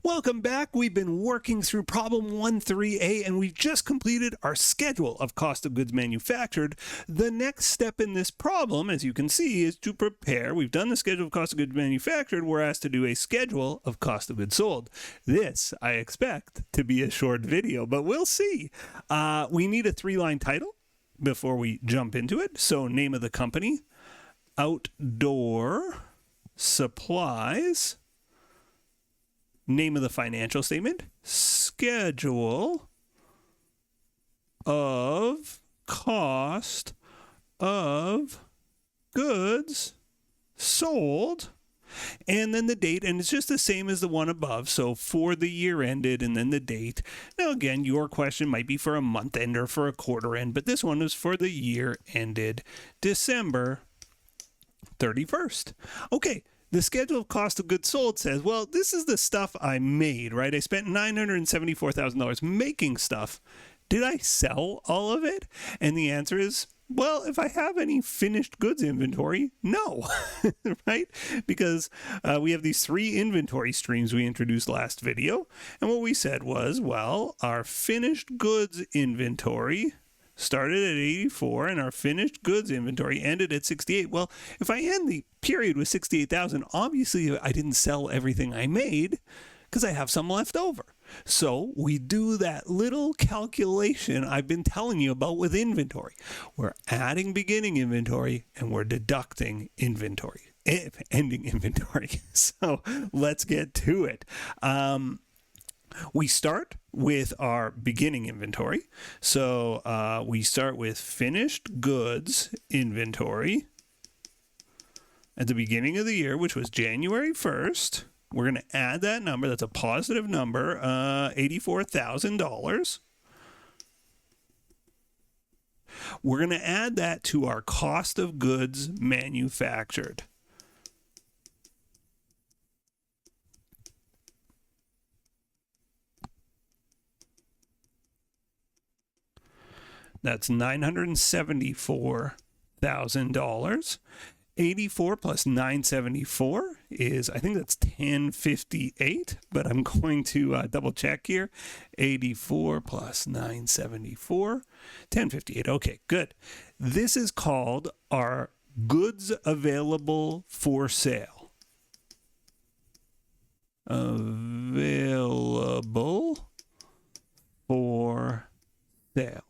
Welcome back. We've been working through problem 13A and we've just completed our schedule of cost of goods manufactured. The next step in this problem, as you can see, is to prepare. We've done the schedule of cost of goods manufactured. We're asked to do a schedule of cost of goods sold. This, I expect, to be a short video, but we'll see. We need a 3-line title before we jump into it. So name of the company, Outdoor Supplies. Name of the financial statement, schedule of cost of goods sold, and then the date, and it's just the same as the one above, so for the year ended and then the date. Now again, your question might be for a month end or for a quarter end, but this one is for the year ended December 31st. Okay. The schedule of cost of goods sold says, well, this is the stuff I made, right? I spent $974,000 making stuff. Did I sell all of it? And the answer is, well, if I have any finished goods inventory, no, right? Because we have these 3 inventory streams we introduced last video. And what we said was, well, our finished goods inventory started at 84 and our finished goods inventory ended at 68. Well, if I end the period with 68,000, obviously I didn't sell everything I made because I have some left over. So we do that little calculation I've been telling you about with inventory. We're adding beginning inventory and we're deducting inventory, ending inventory. So let's get to it. We start with our beginning inventory. So we start with finished goods inventory at the beginning of the year, which was January 1st. We're going to add that number. That's a positive number, $84,000. We're going to add that to our cost of goods manufactured. That's $974,000. 84 plus 974 is, I think that's 1058, but I'm going to double check here. 84 plus 974, 1058. Okay, good. This is called our goods available for sale. Available for sale.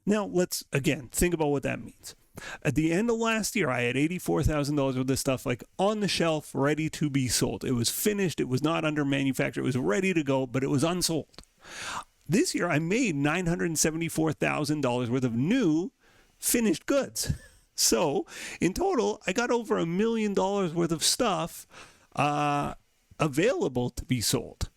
Now, let's, again, think about what that means. At the end of last year, I had $84,000 worth of stuff like on the shelf, ready to be sold. It was finished. It was not under manufacture. It was ready to go, but it was unsold. This year, I made $974,000 worth of new finished goods. So, in total, I got over $1 million worth of stuff available to be sold.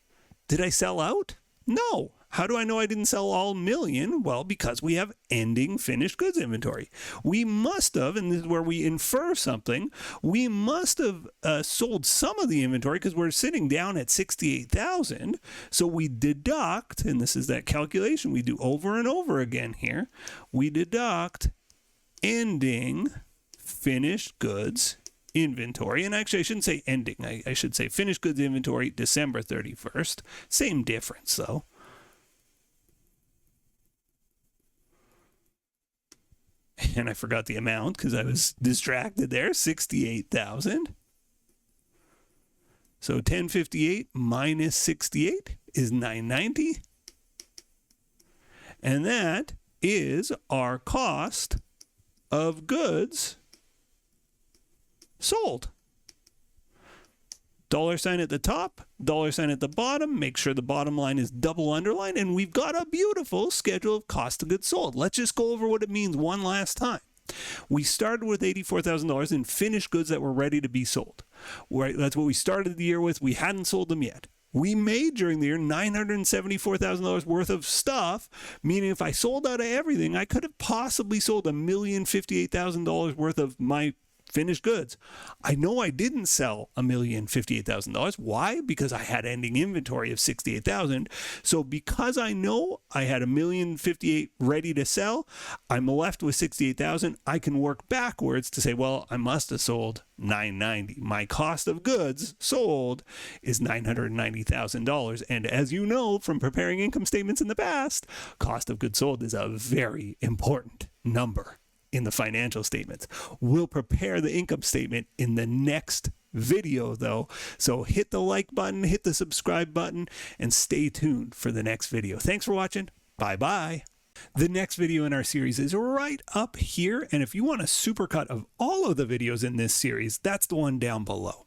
Did I sell out? No. How do I know I didn't sell all million? Well, because we have ending finished goods inventory. We must have, and this is where we infer something, we must have sold some of the inventory because we're sitting down at 68,000. So we deduct, and this is that calculation we do over and over again here, we deduct ending finished goods inventory. And actually, I shouldn't say ending. I should say finished goods inventory, December 31st. Same difference, though. And I forgot the amount because I was distracted there, 68,000. So 1058 minus 68 is 990. And that is our cost of goods sold. $sign at the top, $sign at the bottom. Make sure the bottom line is double underlined, and we've got a beautiful schedule of cost of goods sold. Let's just go over what it means one last time. We started with $84,000 in finished goods that were ready to be sold. Right, that's what we started the year with. We hadn't sold them yet. We made during the year $974,000 worth of stuff, meaning if I sold out of everything, I could have possibly sold $1,058,000 worth of my finished goods. I know I didn't sell $1,058,000. Why? Because I had ending inventory of $68,000. So because I know I had $1,058,000 ready to sell, I'm left with $68,000. I can work backwards to say, well, I must have sold $990,000. My cost of goods sold is $990,000. And as you know from preparing income statements in the past, cost of goods sold is a very important number in the financial statements. We'll prepare the income statement in the next video though. So hit the like button, hit the subscribe button, and stay tuned for the next video. Thanks for watching. Bye-bye. The next video in our series is right up here. And if you want a supercut of all of the videos in this series, that's the one down below.